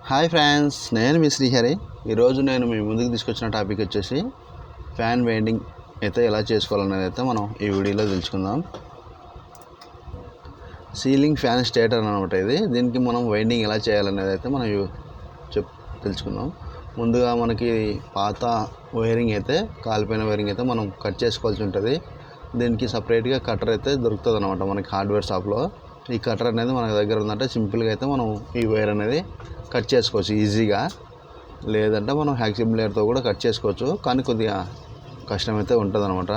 Hi friends, నేను మీ శ్రీహరి. ఈరోజు నేను మీ ముందుకు తీసుకొచ్చిన టాపిక్ వచ్చేసి ఫ్యాన్ వైండింగ్ అయితే ఎలా చేసుకోవాలనేది అయితే మనం ఈ వీడియోలో తెలుసుకుందాం. సీలింగ్ ఫ్యాన్ స్టేటర్ అనమాట ఇది. దీనికి మనం వైండింగ్ ఎలా చేయాలనేది అయితే మనం తెలుసుకుందాం. ముందుగా మనకి పాత వైరింగ్ అయితే కాలిపోయిన వైరింగ్ అయితే మనం కట్ చేసుకోవాల్సి ఉంటుంది. దీనికి సపరేట్గా కటర్ అయితే దొరుకుతుంది అనమాట మనకి హార్డ్వేర్ షాప్లో. ఈ కటర్ అనేది మన దగ్గర ఉందంటే సింపుల్గా అయితే మనం ఈ వైర్ అనేది కట్ చేసుకోవచ్చు ఈజీగా. లేదంటే మనం హ్యాక్సింగ్ బ్లేడ్తో కూడా కట్ చేసుకోవచ్చు, కానీ కొద్దిగా కష్టమైతే ఉంటుంది అనమాట.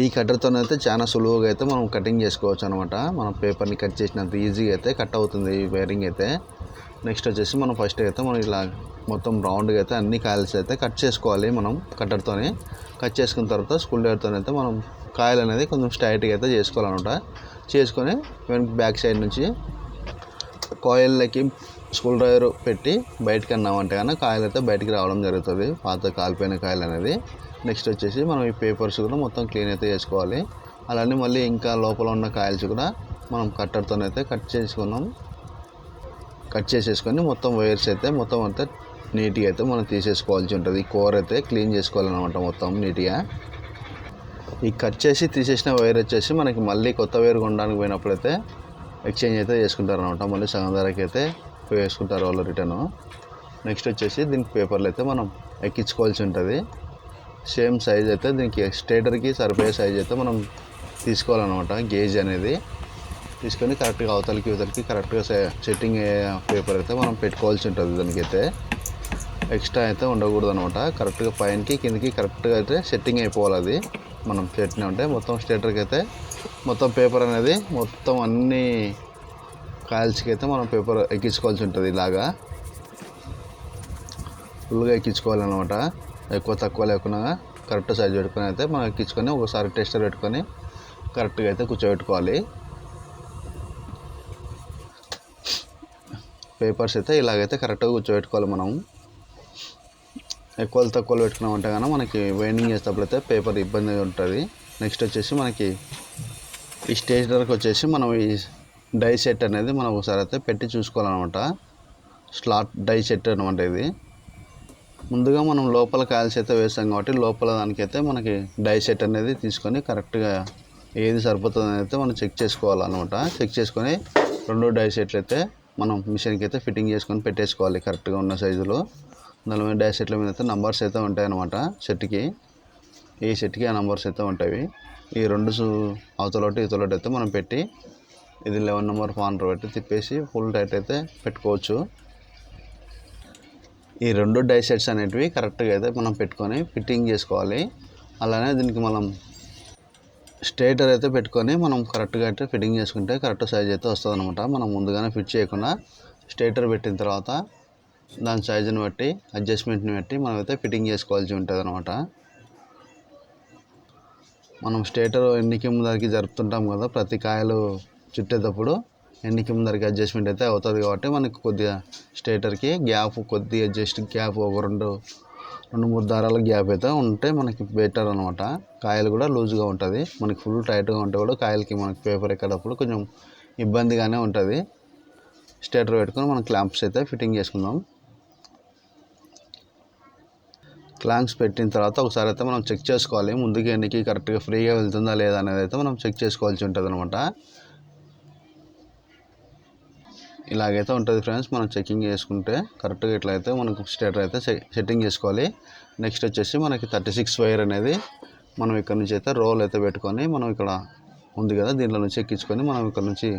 ఈ కట్టర్తోనైతే చాలా సులువుగా అయితే మనం కటింగ్ చేసుకోవచ్చు అనమాట. మనం పేపర్ని కట్ చేసినంత ఈజీగా అయితే కట్ అవుతుంది ఈ వైరింగ్ అయితే. నెక్స్ట్ వచ్చేసి మనం ఫస్ట్ అయితే మనం ఇలా మొత్తం రౌండ్గా అయితే అన్ని కాయిల్స్ అయితే కట్ చేసుకోవాలి. మనం కట్టర్తోని కట్ చేసుకున్న తర్వాత స్క్రూ డ్రైవర్తో అయితే మనం కాయిల్ అనేది కొంచెం స్ట్రైట్గా అయితే చేసుకోవాలన్నమాట. చేసుకొని బ్యాక్ సైడ్ నుంచి కాయిల్లోకి స్క్రూ డ్రైవర్ పెట్టి బయటకు అన్నామంటే కానీ కాయిల్ అయితే బయటికి రావడం జరుగుతుంది, పాత కాలిపోయిన కాయిల్ అనేది. నెక్స్ట్ వచ్చేసి మనం ఈ పేపర్స్ కూడా మొత్తం క్లీన్ అయితే చేసుకోవాలి. అలానే మళ్ళీ ఇంకా లోపల ఉన్న కాయిల్స్ కూడా మనం కట్టర్తోనైతే కట్ చేసేసుకొని మొత్తం వైర్స్ అయితే మొత్తం అంతా నీట్గా అయితే మనం తీసేసుకోవాల్సి ఉంటుంది. కోర్ అయితే క్లీన్ చేసుకోవాలన్నమాట మొత్తం నీట్గా. ఈ కట్ చేసి తీసేసిన వైర్ వచ్చేసి మనకి మళ్ళీ కొత్త వైర్ కొనడానికి పోయినప్పుడైతే ఎక్స్చేంజ్ అయితే చేసుకుంటారు అనమాట. మళ్ళీ సగం ధరకి అయితే వేసుకుంటారు వాళ్ళు రిటర్ను. నెక్స్ట్ వచ్చేసి దీనికి పేపర్లు అయితే మనం ఎక్కించుకోవాల్సి ఉంటుంది. సేమ్ సైజ్ అయితే దీనికి స్టేటర్కి సరిపోయే సైజ్ అయితే మనం తీసుకోవాలన్నమాట. గేజ్ అనేది తీసుకొని కరెక్ట్గా అవతలకి కరెక్ట్గా సెట్టింగ్ పేపర్ అయితే మనం పెట్టుకోవాల్సి ఉంటుంది. దానికైతే ఎక్స్ట్రా అయితే ఉండకూడదు అనమాట. కరెక్ట్గా పైనకి కిందకి కరెక్ట్గా అయితే సెట్టింగ్ అయిపోవాలి. అది మనం పెట్టినా ఉంటే మొత్తం స్టేటర్కి అయితే మొత్తం పేపర్ అనేది మొత్తం అన్ని కాయిల్స్కి అయితే మనం పేపర్ ఎక్కించుకోవాల్సి ఉంటుంది. ఇలాగా ఫుల్గా ఎక్కించుకోవాలన్నమాట. ఎక్కువ తక్కువ లేకుండా కరెక్ట్ సైజ్ పెట్టుకొని అయితే మనం ఎక్కించుకొని ఒకసారి టెస్టర్ పెట్టుకొని కరెక్ట్గా అయితే కూర్చోబెట్టుకోవాలి. పేపర్స్ అయితే ఇలాగైతే కరెక్ట్గా కూర్చోబెట్టుకోవాలి. మనం ఎక్కువ తక్కువలు పెట్టుకున్నామంటే కానీ మనకి వైండింగ్ చేసేటప్పుడు అయితే పేపర్ ఇబ్బందిగా ఉంటుంది. నెక్స్ట్ వచ్చేసి మనకి ఈ స్టేటర్కి వచ్చేసి మనం ఈ డై సెట్ అనేది మనం ఒకసారి అయితే పెట్టి చూసుకోవాలన్నమాట. స్లాట్ డై సెట్ అనమాట ఇది. ముందుగా మనం లోపల కాయిల్స్ అయితే వేస్తాం కాబట్టి లోపల దానికైతే మనకి డై సెట్ అనేది తీసుకొని కరెక్ట్గా ఏది సరిపోతుంది అయితే మనం చెక్ చేసుకోవాలన్నమాట. చెక్ చేసుకొని 2 డై సెట్లు అయితే మనం మిషన్కి అయితే ఫిట్టింగ్ చేసుకొని పెట్టేసుకోవాలి కరెక్ట్గా ఉన్న సైజులో. 40 డై సెట్ల మీద అయితే నంబర్స్ అయితే ఉంటాయన్నమాట. ఈ సెట్కి ఆ నంబర్స్ అయితే ఉంటాయి. ఈ 2 అవతలోటి ఇవతలోటి అయితే మనం పెట్టి ఇది 11 నెంబర్ పాయింటర్ పెట్టి తిప్పేసి ఫుల్ టైట్ అయితే పెట్టుకోవచ్చు. ఈ 2 డై సెట్స్ అనేటివి కరెక్ట్గా అయితే మనం పెట్టుకొని ఫిట్టింగ్ చేసుకోవాలి. అలానే దీనికి మనం స్టేటర్ అయితే పెట్టుకొని మనం కరెక్ట్గా అయితే ఫిట్టింగ్ చేసుకుంటే కరెక్ట్ సైజ్ అయితే వస్తుంది అనమాట. మనం ముందుగానే ఫిట్ చేయకుండా స్టేటర్ పెట్టిన తర్వాత దాని సైజుని బట్టి అడ్జస్ట్మెంట్ని బట్టి మనం అయితే ఫిట్టింగ్ చేసుకోవాల్సి ఉంటుంది అనమాట. మనం స్టేటర్ ఎన్నికి ముందరికి జరుపుతుంటాం కదా, ప్రతి కాయలు చుట్టేటప్పుడు ఎన్నికి ముందరికి అడ్జస్ట్మెంట్ అయితే అవుతుంది కాబట్టి మనకి కొద్దిగా స్టేటర్కి గ్యాప్ కొద్దిగా జస్ట్ గ్యాప్ ఒక 2-3 దారాల గ్యాప్ అయితే ఉంటే మనకి బెటర్ అనమాట. కాయలు కూడా లూజ్గా ఉంటుంది. మనకి ఫుల్ టైట్గా ఉంటే కూడా కాయలకి మనకి పేపర్ ఎక్కేటప్పుడు కొంచెం ఇబ్బందిగానే ఉంటుంది. స్టేటర్ పెట్టుకొని మనం క్లాంప్స్ అయితే ఫిట్టింగ్ చేసుకుందాం. క్లాంప్స్ పెట్టిన తర్వాత ఒకసారి అయితే మనం చెక్ చేసుకోవాలి. ముందుకి ఎన్నికి కరెక్ట్గా ఫ్రీగా వెళ్తుందా లేదా అనేది అయితే మనం చెక్ చేసుకోవాల్సి ఉంటుంది అనమాట. ఇలాగైతే ఉంటుంది ఫ్రెండ్స్. మనం చెకింగ్ చేసుకుంటే కరెక్ట్గా ఇట్లయితే మనకు స్టేటర్ అయితే సెట్టింగ్ చేసుకోవాలి. నెక్స్ట్ వచ్చేసి మనకి 36 వైర్ అనేది మనం ఇక్కడ నుంచి అయితే రోల్ అయితే పెట్టుకొని మనం ఇక్కడ ఉంది కదా దీంట్లో నుంచి ఎక్కించుకొని మనం ఇక్కడ నుంచి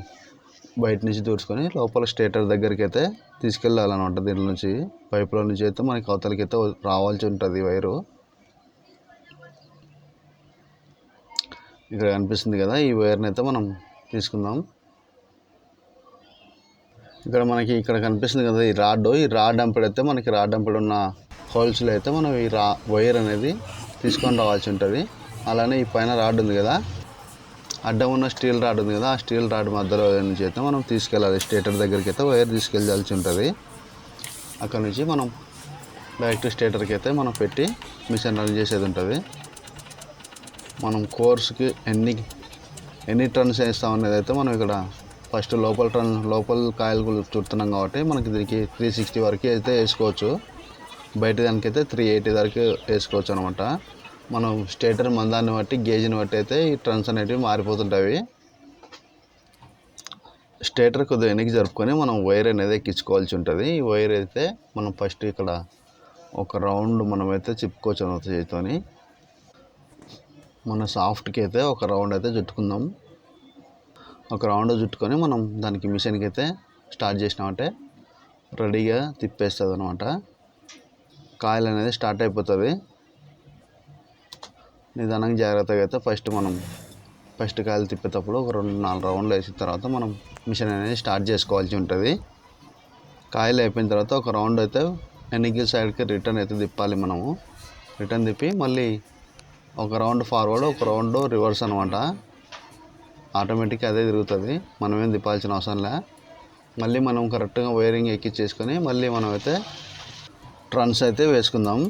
బయట నుంచి దూర్చుకొని లోపల స్టేటర్ దగ్గరికి అయితే తీసుకెళ్ళాలన్నమాట. దీంట్లో నుంచి పైపులో నుంచి అయితే మనకి అవతలకి అయితే రావాల్సి ఉంటుంది వైరు. ఇక్కడ కనిపిస్తుంది కదా, ఈ వైర్ని అయితే మనం తీసుకుందాం. ఇక్కడ కనిపిస్తుంది కదా ఈ రాడ్ డంపెడ్ అయితే మనకి రాడ్ డంపెడ్ ఉన్న హోల్స్లో అయితే మనం ఈ వైర్ అనేది తీసుకొని రావాల్సి ఉంటుంది. అలానే ఈ పైన రాడ్ ఉంది కదా, అడ్డం ఉన్న స్టీల్ రాడ్ ఉంది కదా, ఆ స్టీల్ రాడ్ మధ్యలో నుంచి అయితే మనం తీసుకెళ్ళాలి. స్టేటర్ దగ్గరికి అయితే వైర్ తీసుకెళ్ళాల్సి ఉంటుంది. అక్కడ నుంచి మనం డైరెక్ట్ స్టేటర్కి అయితే మనం పెట్టి మిషన్ రన్ చేసేది ఉంటుంది. మనం కోర్స్కి ఎన్ని టర్న్స్ వేస్తాం అనేది అయితే మనం ఇక్కడ ఫస్ట్ లోపల కాయలు చుడుతున్నాం కాబట్టి మనకి దీనికి 360 వరకు అయితే వేసుకోవచ్చు. బయట దానికైతే 380 వరకు వేసుకోవచ్చు అనమాట. మనం స్టేటర్ మందాన్ని బట్టి గేజ్ని బట్టి అయితే ఈ ట్రన్స్ అనేటివి మారిపోతుంటాయి. స్టేటర్ కొద్దిగా వెనక్కి జరుపుకొని మనం వైర్ అనేది ఎక్కించుకోవాల్సి ఉంటుంది. ఈ వైర్ అయితే మనం ఫస్ట్ ఇక్కడ ఒక రౌండ్ మనమైతే చిప్పుకోవచ్చు అనమాట చేతితోని. మన సాఫ్ట్కి అయితే ఒక రౌండ్ అయితే చుట్టుకుందాం. ఒక రౌండ్ చుట్టుకొని మనం దానికి మిషన్కి అయితే స్టార్ట్ చేసినామంటే రెడీగా తిప్పేస్తుంది అనమాట. కాయలు అనేది స్టార్ట్ అయిపోతుంది. నిదానంగా జాగ్రత్తగా అయితే ఫస్ట్ కాయలు తిప్పేటప్పుడు ఒక 2-4 రౌండ్లు వేసిన తర్వాత మనం మిషన్ అనేది స్టార్ట్ చేసుకోవాల్సి ఉంటుంది. కాయలు అయిపోయిన తర్వాత ఒక రౌండ్ అయితే వెనక్కి సైడ్కి రిటర్న్ అయితే తిప్పాలి. మనము రిటర్న్ తిప్పి మళ్ళీ ఒక రౌండ్ ఫార్వర్డ్, ఒక రౌండ్ రివర్స్ అనమాట. ఆటోమేటిక్గా అదే తిరుగుతుంది, మనమేం తిప్పాల్సిన అవసరం లే. మళ్ళీ మనం కరెక్ట్గా వైరింగ్ ఎక్కించేసుకొని మళ్ళీ మనం అయితే ట్రన్స్ అయితే వేసుకుందాం.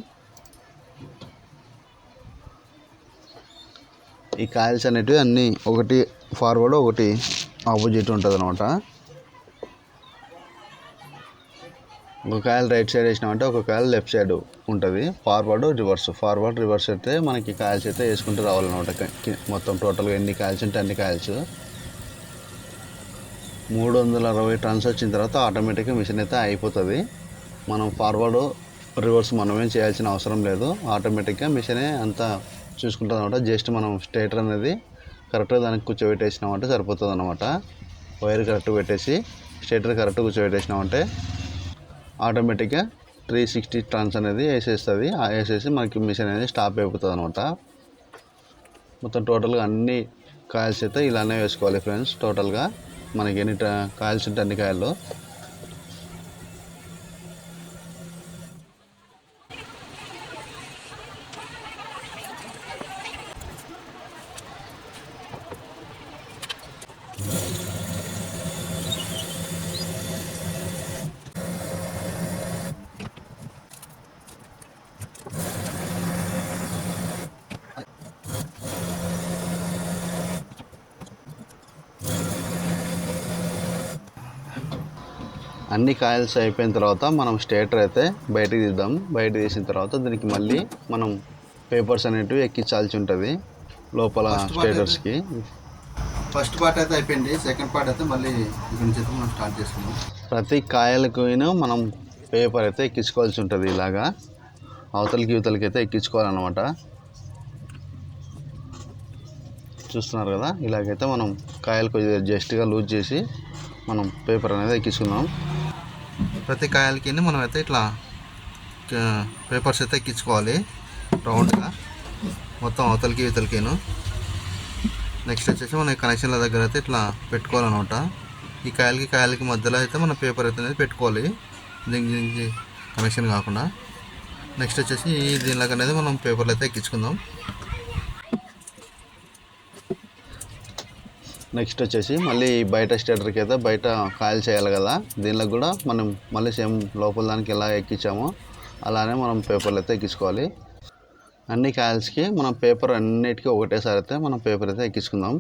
ఈ కాయిల్స్ అనేటివి అన్నీ ఒకటి ఫార్వర్డ్ ఒకటి ఆపోజిట్ ఉంటుంది అనమాట. ఒక కాయలు రైట్ సైడ్ వేసినామంటే ఒక కాయలు లెఫ్ట్ సైడ్ ఉంటుంది. ఫార్వర్డ్ రివర్స్ అయితే మనకి కాయల్స్ అయితే వేసుకుంటూ రావాలన్నమాట. మొత్తం టోటల్గా ఎన్ని కాయల్స్ ఉంటే అన్ని కాయల్స్ 360 టన్స్ వచ్చిన తర్వాత ఆటోమేటిక్గా మిషన్ అయితే అయిపోతుంది. మనం ఫార్వర్డ్ రివర్స్ మనమేం చేయాల్సిన అవసరం లేదు, ఆటోమేటిక్గా మిషనే అంతా చూసుకుంటుంది అనమాట. జస్ట్ మనం స్టేటర్ అనేది కరెక్ట్గా దానికి కూర్చోబెట్టేసినామంటే సరిపోతుంది అనమాట. వైర్ కరెక్ట్గా పెట్టేసి స్టేటర్ కరెక్ట్గా కూర్చోబెట్టేసినామంటే ఆటోమేటిక్గా 360 టన్స్ అనేది వేసేస్తుంది. వేసేసి మనకి మిషన్ అనేది స్టాప్ అయిపోతుంది అనమాట. మొత్తం టోటల్గా అన్ని కాయల్స్ అయితే ఇలానే వేసుకోవాలి ఫ్రెండ్స్. టోటల్గా మనకి ఎన్ని కాయల్స్ ఉంటే అన్ని కాయలు. అన్ని కాయల్స్ అయిపోయిన తర్వాత మనం స్టేటర్ అయితే బయటకు తీద్దాం. బయట తీసిన తర్వాత దీనికి మళ్ళీ మనం పేపర్స్ అనేటివి ఎక్కించాల్సి ఉంటుంది లోపల స్టేటర్స్కి. ఫస్ట్ పార్ట్ అయితే అయిపోయింది, సెకండ్ పార్ట్ అయితే మళ్ళీ ఇక్కడ నుంచి మనం స్టార్ట్ చేసుకున్నాం. ప్రతి కాయలకు మనం పేపర్ అయితే ఎక్కించుకోవాల్సి ఉంటుంది. ఇలాగా అవతలకి యువతలకి అయితే ఎక్కించుకోవాలన్నమాట. చూస్తున్నారు కదా, ఇలాగైతే మనం కాయలకు జస్ట్గా లూజ్ చేసి మనం పేపర్ అనేది ఎక్కించుకుందాం. ప్రతి కాయలకి మనం అయితే ఇట్లా పేపర్స్ అయితే ఎక్కించుకోవాలి రౌండ్గా మొత్తం అవతలకి ఇవతలకిను. నెక్స్ట్ వచ్చేసి మన కనెక్షన్ల దగ్గర అయితే ఇట్లా పెట్టుకోవాలన్నమాట. ఈ కాయలకి మధ్యలో అయితే మన పేపర్ అయితే అనేది పెట్టుకోవాలి, దీనికి కనెక్షన్ కాకుండా. నెక్స్ట్ వచ్చేసి దీనిలాగా అనేది మనం పేపర్లు అయితే ఎక్కించుకుందాం. నెక్స్ట్ వచ్చేసి మళ్ళీ బయట స్టేటర్కి అయితే బయట కాయలు చేయాలి కదా, దీనిలో కూడా మనం మళ్ళీ సేమ్ లోపల దానికి ఎలా ఎక్కించామో అలానే మనం పేపర్లు అయితే ఎక్కించుకోవాలి. అన్ని కాయల్స్కి మనం పేపర్ అన్నిటికీ ఒకటేసారి అయితే మనం పేపర్ అయితే ఎక్కించుకుందాం.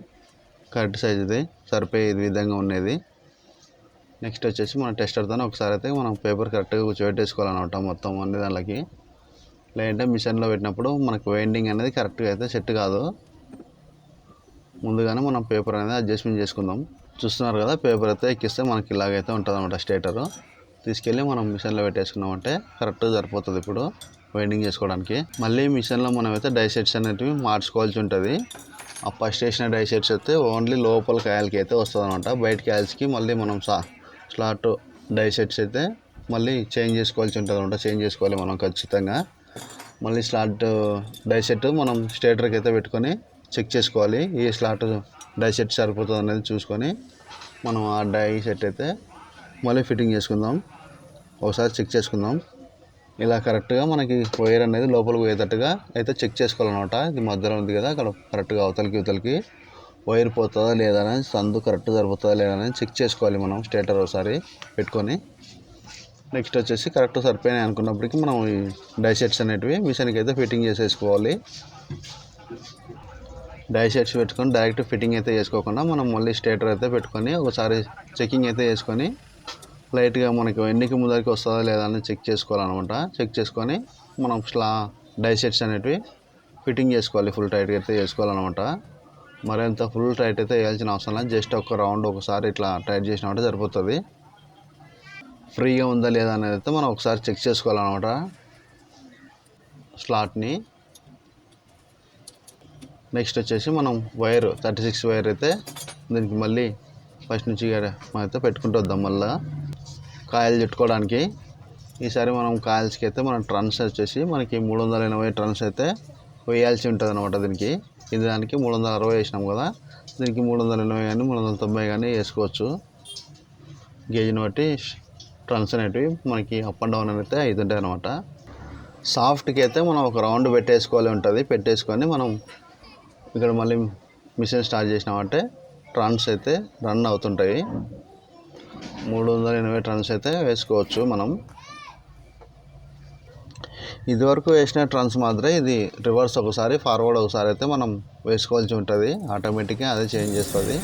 కరెక్ట్ సైజుది సరిపోయే విధంగా ఉండేది. నెక్స్ట్ వచ్చేసి మన టెస్టర్తో ఒకసారి అయితే మనం పేపర్ కరెక్ట్గా కూర్చోబెట్టేసుకోవాలన్నమాట మొత్తం అన్ని దానికి. లేదంటే మిషన్లో పెట్టినప్పుడు మనకు వైండింగ్ అనేది కరెక్ట్గా అయితే సెట్ కాదు. ముందుగానే మనం పేపర్ అనేది అడ్జస్ట్మెంట్ చేసుకుందాం. చూస్తున్నారు కదా, పేపర్ అయితే ఎక్కిస్తే మనకి ఇలాగైతే ఉంటుంది అన్నమాట. స్టేటరు తీసుకెళ్ళి మనం మిషన్లో పెట్టేసుకున్నామంటే కరెక్ట్గా సరిపోతుంది ఇప్పుడు వైండింగ్ చేసుకోవడానికి. మళ్ళీ మిషన్లో మనం అయితే డై సెట్స్ అనేటివి మార్చుకోవాల్సి ఉంటుంది. ఆ ఫస్ట్ వేసిన డై సెట్స్ అయితే ఓన్లీ లోపల కాయలకి అయితే వస్తుంది అనమాట. బయట కాయల్స్కి మళ్ళీ మనం స్లాట్ డై సెట్స్ అయితే మళ్ళీ చేంజ్ చేసుకోవాల్సి ఉంటుంది అనమాట. చేంజ్ చేసుకోవాలి మనం ఖచ్చితంగా. మళ్ళీ స్లాట్ డై సెట్ మనం స్టేటర్కి అయితే పెట్టుకొని చెక్ చేసుకోవాలి, ఈ స్లాట్ డై సెట్ సరిపోతుంది అనేది చూసుకొని మనం ఆ డై సెట్ అయితే మళ్ళీ ఫిట్టింగ్ చేసుకుందాం. ఒకసారి చెక్ చేసుకుందాం. ఇలా కరెక్ట్గా మనకి వైర్ అనేది లోపలికి పోయేటట్టుగా అయితే చెక్ చేసుకోవాలన్నమాట. ఇది మధ్యలో ఉంది కదా, అక్కడ కరెక్ట్గా అవతలకి ఇవతలకి వైర్ పోతుందా లేదా అనేది, సందు కరెక్ట్ సరిపోతుందా లేదా అనేది చెక్ చేసుకోవాలి మనం స్టేటర్ ఒకసారి పెట్టుకొని. నెక్స్ట్ వచ్చేసి కరెక్ట్ సరిపోయినాయి అనుకున్నప్పటికీ మనం ఈ డై సెట్స్ అనేటివి మిషన్కి అయితే ఫిట్టింగ్ చేసేసుకోవాలి. డై షీట్స్ పెట్టుకొని డైరెక్ట్ ఫిట్టింగ్ అయితే చేసుకోకుండా మనం మళ్ళీ స్టేటర్ అయితే పెట్టుకొని ఒకసారి చెకింగ్ అయితే చేసుకొని లైట్గా మనకి ఎన్నికి ముందరికి వస్తుందా లేదా అని చెక్ చేసుకోవాలన్నమాట. చెక్ చేసుకొని మనం డై షీట్స్ అనేటివి ఫిట్టింగ్ చేసుకోవాలి. ఫుల్ టైట్గా అయితే చేసుకోవాలన్నమాట. మరింత ఫుల్ టైట్ అయితే వేయాల్సిన అవసరం లేదు. జస్ట్ ఒక రౌండ్ ఒకసారి ఇట్లా టైట్ చేసినట్టు సరిపోతుంది. ఫ్రీగా ఉందా లేదా అనేది అయితే మనం ఒకసారి చెక్ చేసుకోవాలన్నమాట స్లాట్ని. నెక్స్ట్ వచ్చేసి మనం వైర్ 36 వైర్ అయితే దీనికి మళ్ళీ ఫస్ట్ నుంచి మనం అయితే పెట్టుకుంటూ వద్దాం. మళ్ళీ కాయలు చుట్టుకోవడానికి ఈసారి మనం కాయల్స్కి అయితే మనం ట్రన్స్ వచ్చేసి మనకి 380 ట్రన్స్ అయితే వేయాల్సి ఉంటుంది అనమాట. ఇది దానికి 360 వేసినాం కదా, దీనికి 380 కానీ 390 కానీ వేసుకోవచ్చు. గేజ్ని బట్టి ట్రన్స్ అనేటివి మనకి అప్ అండ్ డౌన్ అయితే అవుతుంటాయి అనమాట. సాఫ్ట్కి అయితే మనం ఒక రౌండ్ పెట్టేసుకోవాలి ఉంటుంది. పెట్టేసుకొని మనం ఇక్కడ మళ్ళీ మిషన్ స్టార్ట్ చేసినామంటే ట్రన్స్ అయితే రన్ అవుతుంటాయి. 380 ట్రన్స్ అయితే వేసుకోవచ్చు మనం. ఇదివరకు వేసిన ట్రన్స్ మాత్రమే ఇది రివర్స్ ఒకసారి ఫార్వర్డ్ ఒకసారి అయితే మనం వేసుకోవాల్సి ఉంటుంది. ఆటోమేటిక్గా అదే చేంజ్ చేస్తుంది.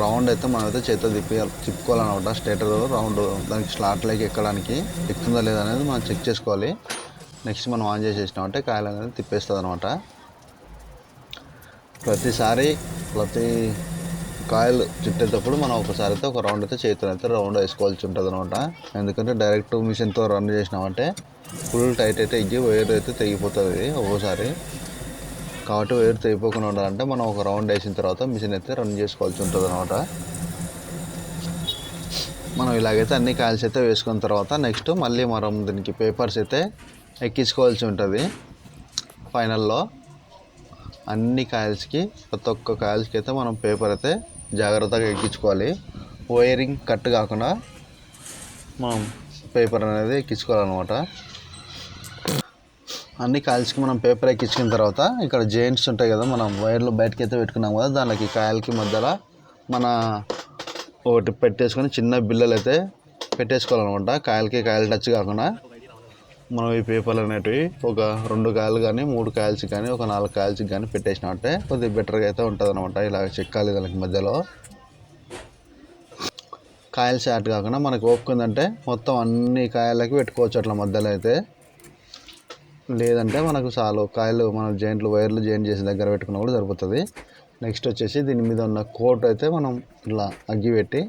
రౌండ్ అయితే మనం అయితే చేతితో తిప్పుకోవాలన్నమాట. స్టేటర్ రౌండ్ దానికి స్లాట్లోకి ఎక్కడానికి ఎక్కుతుందా లేదా అనేది మనం చెక్ చేసుకోవాలి. నెక్స్ట్ మనం ఆన్ చేసేసినామంటే కాయలు అనేది తిప్పేస్తుంది అనమాట. ప్రతి కాయలు చుట్టేటప్పుడు మనం ఒకసారి అయితే ఒక రౌండ్ అయితే చేతితో అయితే రౌండ్ వేసుకోవాల్సి ఉంటుంది అనమాట. ఎందుకంటే డైరెక్ట్ మిషన్తో రన్ చేసినామంటే ఫుల్ టైట్ అయితే ఎగ్గి వైర్ అయితే తెగిపోతుంది ఒక్కోసారి. కాబట్టి వైర్ తెగిపోకుండా ఉండాలంటే మనం ఒక రౌండ్ వేసిన తర్వాత మిషన్ అయితే రన్ చేసుకోవాల్సి ఉంటుంది అనమాట. మనం ఇలాగైతే అన్ని కాయల్స్ అయితే వేసుకున్న తర్వాత నెక్స్ట్ మళ్ళీ మనం దీనికి పేపర్స్ అయితే ఎక్కించుకోవాల్సి ఉంటుంది. ఫైనల్లో అన్ని కాయల్స్కి ప్రతి ఒక్క కాయల్స్కి అయితే మనం పేపర్ అయితే జాగ్రత్తగా ఎక్కించుకోవాలి. వైరింగ్ కట్ కాకుండా మనం పేపర్ అనేది ఎక్కించుకోవాలన్నమాట. అన్ని కాయల్స్కి మనం పేపర్ ఎక్కించుకున్న తర్వాత ఇక్కడ జైంట్స్ ఉంటాయి కదా, మనం వైర్లు బయటకి అయితే పెట్టుకున్నాం కదా, దానికి కాయలకి మధ్యలో మన ఒకటి పెట్టేసుకొని చిన్న బిల్లలు అయితే పెట్టేసుకోవాలన్నమాట. కాయలు టచ్ కాకుండా మనం ఈ పేపర్లు అనేటివి ఒక 2 కాయలు కానీ 3 కాయల్స్కి కానీ ఒక 4 కాయల్స్కి కానీ పెట్టేసినామంటే కొద్దిగా బెటర్గా అయితే ఉంటుంది అనమాట. ఇలా చెక్కాలి దానికి మధ్యలో. కాయలు షార్ట్ కాకుండా మనకు ఓపుకుందంటే మొత్తం అన్ని కాయలకి పెట్టుకోవచ్చు అట్లా మధ్యలో అయితే. లేదంటే మనకు చాలు కాయలు మన జాయింట్లు వైర్లు జాయింట్ చేసిన దగ్గర పెట్టుకున్నా కూడా సరిపోతుంది. నెక్స్ట్ వచ్చేసి దీని మీద ఉన్న కోట్ అయితే మనం ఇలా అగ్గి పెట్టి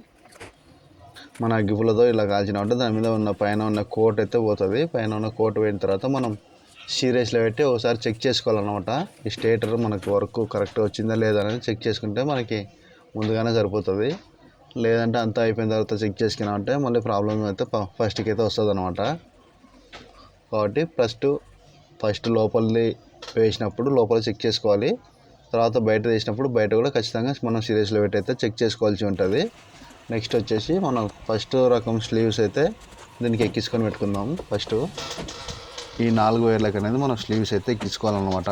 మన అగ్గిపులతో ఇలా కాల్చినామంటే దాని మీద ఉన్న పైన ఉన్న కోట్ అయితే పోతుంది. పైన ఉన్న కోట్ పోయిన తర్వాత మనం సీరియస్లో పెట్టి ఒకసారి చెక్ చేసుకోవాలన్నమాట. ఈ స్టేటర్ మనకు వర్క్ కరెక్ట్గా వచ్చిందా లేదా అనేది చెక్ చేసుకుంటే మనకి ముందుగానే సరిపోతుంది. లేదంటే అంతా అయిపోయిన తర్వాత చెక్ చేసుకున్నామంటే మళ్ళీ ప్రాబ్లం అయితే ఫస్ట్కి అయితే వస్తుంది అనమాట. కాబట్టి ఫస్ట్ లోపలిది వేసినప్పుడు లోపల చెక్ చేసుకోవాలి. తర్వాత బయట వేసినప్పుడు బయట కూడా ఖచ్చితంగా మనం సీరియస్లో పెట్టి అయితే చెక్ చేసుకోవాల్సి ఉంటుంది. నెక్స్ట్ వచ్చేసి మనం ఫస్ట్ రకం స్లీవ్స్ అయితే దీనికి ఎక్కించుకొని పెట్టుకుందాం. ఫస్ట్ ఈ 4 వైర్లకు అనేది మనం స్లీవ్స్ అయితే ఎక్కించుకోవాలన్నమాట.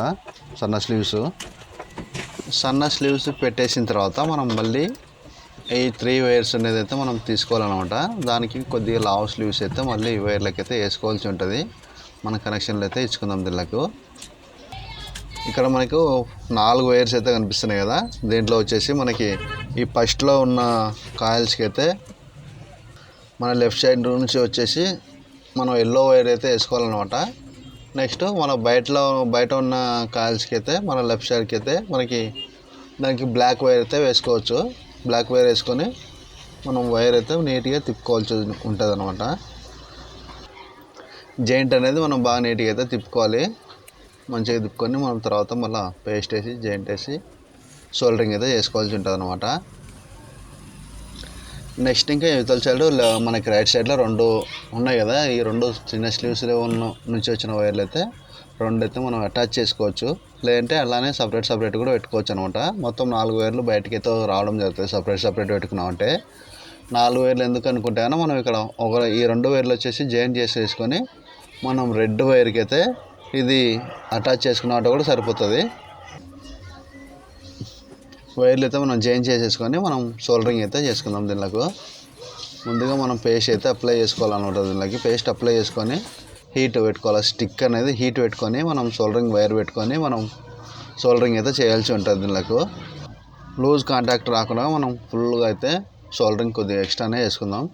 సన్న స్లీవ్స్ పెట్టేసిన తర్వాత మనం మళ్ళీ ఈ 3 వైర్స్ అనేది అయితే మనం తీసుకోవాలన్నమాట. దానికి కొద్దిగా లావ్ స్లీవ్స్ అయితే మళ్ళీ ఈ వైర్లకి అయితే వేసుకోవాల్సి ఉంటుంది. మన కనెక్షన్లు అయితే ఇచ్చుకుందాం దీనికి. ఇక్కడ మనకు 4 వైర్స్ అయితే కనిపిస్తున్నాయి కదా, దీంట్లో వచ్చేసి మనకి ఈ ఫస్ట్లో ఉన్న కాయిల్స్కి అయితే మన లెఫ్ట్ సైడ్ నుంచి వచ్చేసి మనం ఎల్లో వైర్ అయితే వేసుకోవాలన్నమాట. నెక్స్ట్ మన బయట ఉన్న కాయిల్స్కి అయితే మన లెఫ్ట్ సైడ్కి అయితే మనకి దానికి బ్లాక్ వైర్ అయితే వేసుకోవచ్చు. బ్లాక్ వైర్ వేసుకొని మనం వైర్ అయితే నీట్గా తిప్పుకోవాల్సి ఉంటుంది అనమాట. జాయింట్ అనేది మనం బాగా నీట్గా అయితే తిప్పుకోవాలి. మంచిగా తిప్పుకొని మనం తర్వాత మళ్ళీ పేస్ట్ వేసి జాయింట్ వేసి సోల్డరింగ్ అయితే చేసుకోవాల్సి ఉంటుంది అనమాట. నెక్స్ట్ ఇంకా యువతల సైడ్ మనకి రైట్ సైడ్లో 2 ఉన్నాయి కదా, ఈ 2 చిన్న స్లీవ్స్లో నుంచి వచ్చిన వైర్లు అయితే 2 అయితే మనం అటాచ్ చేసుకోవచ్చు. లేదంటే అలానే సపరేట్ కూడా పెట్టుకోవచ్చు అనమాట. మొత్తం 4 వైర్లు బయటకి అయితే రావడం జరుగుతుంది. సపరేట్ పెట్టుకున్నామంటే 4 వైర్లు ఎందుకు అనుకుంటానో మనం ఇక్కడ ఈ 2 వైర్లు వచ్చేసి జాయింట్ చేసేసుకొని మనం రెడ్ వైర్కి అయితే ఇది అటాచ్ చేసుకున్నట్టు కూడా సరిపోతుంది. వైర్లు అయితే మనం జాయిన్ చేసేసుకొని మనం సోల్డరింగ్ అయితే చేసుకుందాం. దీనికి ముందుగా మనం పేస్ట్ అయితే అప్లై చేసుకోవాలన్నమాట. దీనికి పేస్ట్ అప్లై చేసుకొని హీట్ పెట్టుకోవాలి. స్టిక్ అనేది హీట్ పెట్టుకొని మనం సోల్డరింగ్ వైర్ పెట్టుకొని మనం సోల్డరింగ్ అయితే చేయాల్సి ఉంటుంది దీనికి. లూజ్ కాంటాక్ట్ రాకుండా మనం ఫుల్గా అయితే సోల్డరింగ్ కొద్దిగా ఎక్స్ట్రానే వేసుకుందాం.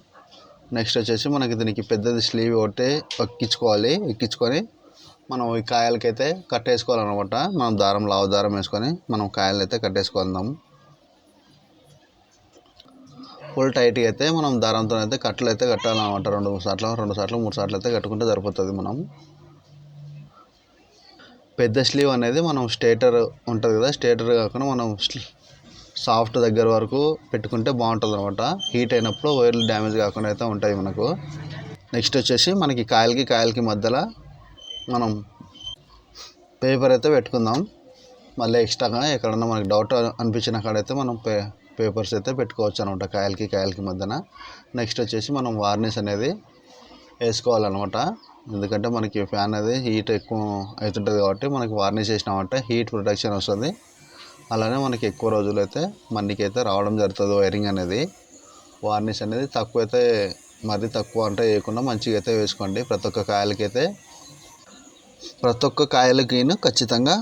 నెక్స్ట్ వచ్చేసి మనకి దీనికి పెద్దది స్లీవ్ ఒకటి ఎక్కించుకొని మనం ఈ కాయలకైతే కట్టేసుకోవాలన్నమాట. మనం లావు దారం వేసుకొని మనం కాయలు అయితే కట్టేసుకుందాం. ఫుల్ టైట్గా అయితే మనం దారంతో అయితే కట్టలు అయితే కట్టాలన్నమాట. 2 సార్లు 3 సార్లు అయితే కట్టుకుంటే సరిపోతుంది. మనం పెద్ద స్లీవ్ అనేది మనం స్ట్రేటర్ ఉంటుంది కదా, స్ట్రేటర్ కాకుండా మనం సాఫ్ట్ దగ్గర వరకు పెట్టుకుంటే బాగుంటుంది అనమాట. హీట్ అయినప్పుడు వైర్లు డ్యామేజ్ కాకుండా అయితే ఉంటాయి మనకు. నెక్స్ట్ వచ్చేసి మనకి కాయలకి మధ్యలో మనం పేపర్ అయితే పెట్టుకుందాం. మళ్ళీ ఎక్స్ట్రాగా ఎక్కడన్నా మనకి డౌట్ అనిపించిన కాడైతే మనం పేపర్స్ అయితే పెట్టుకోవచ్చు అనమాట కాయలకి మధ్యన. నెక్స్ట్ వచ్చేసి మనం వార్నిష్ అనేది వేసుకోవాలన్నమాట. ఎందుకంటే మనకి ఫ్యాన్ అనేది హీట్ ఎక్కువ అవుతుంటుంది కాబట్టి మనకి వార్నిష్ వేసినామంటే హీట్ ప్రొటెక్షన్ వస్తుంది. అలానే మనకి ఎక్కువ రోజులు అయితే మన్నికి అయితే రావడం జరుగుతుంది వైరింగ్ అనేది. వార్నిష్ అనేది మరీ తక్కువ అంటే వేయకుండా మంచిగా అయితే వేసుకోండి. ప్రతి ఒక్క కాయలకి ఖచ్చితంగా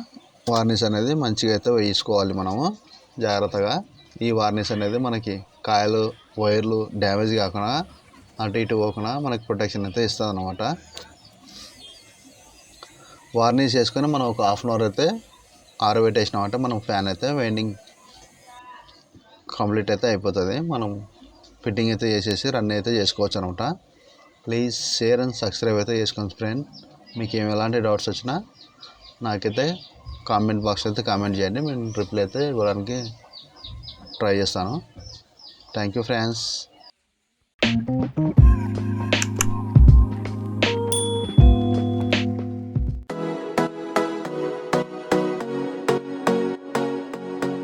వార్నిష్ అనేది మంచిగా అయితే వేసుకోవాలి మనము జాగ్రత్తగా. ఈ వార్నిష్ అనేది మనకి కాయలు వైర్లు డ్యామేజ్ కాకుండా అటు ఇటు పోకుండా మనకి ప్రొటెక్షన్ అయితే ఇస్తుంది అన్నమాట. వార్నిష్ వేసుకొని మనం ఒక హాఫ్ అన్ అవర్ అయితే ఆరబెట్టేసినామంటే మనం ఫ్యాన్ అయితే వైండింగ్ కంప్లీట్ అయితే అయిపోతుంది. మనం ఫిట్టింగ్ అయితే చేసేసి రన్ అయితే చేసుకోవచ్చు అనమాట. ప్లీజ్ షేర్ అండ్ సబ్స్క్రైబ్ అయితే చేసుకోండి ఫ్రెండ్. మీకు ఎలాంటి డౌట్స్ వచ్చినా నాకైతే కామెంట్ బాక్స్ అయితే కామెంట్ చేయండి. నేను రిప్లై అయితే ఇవ్వడానికి ట్రై చేస్తాను. Thank you friends.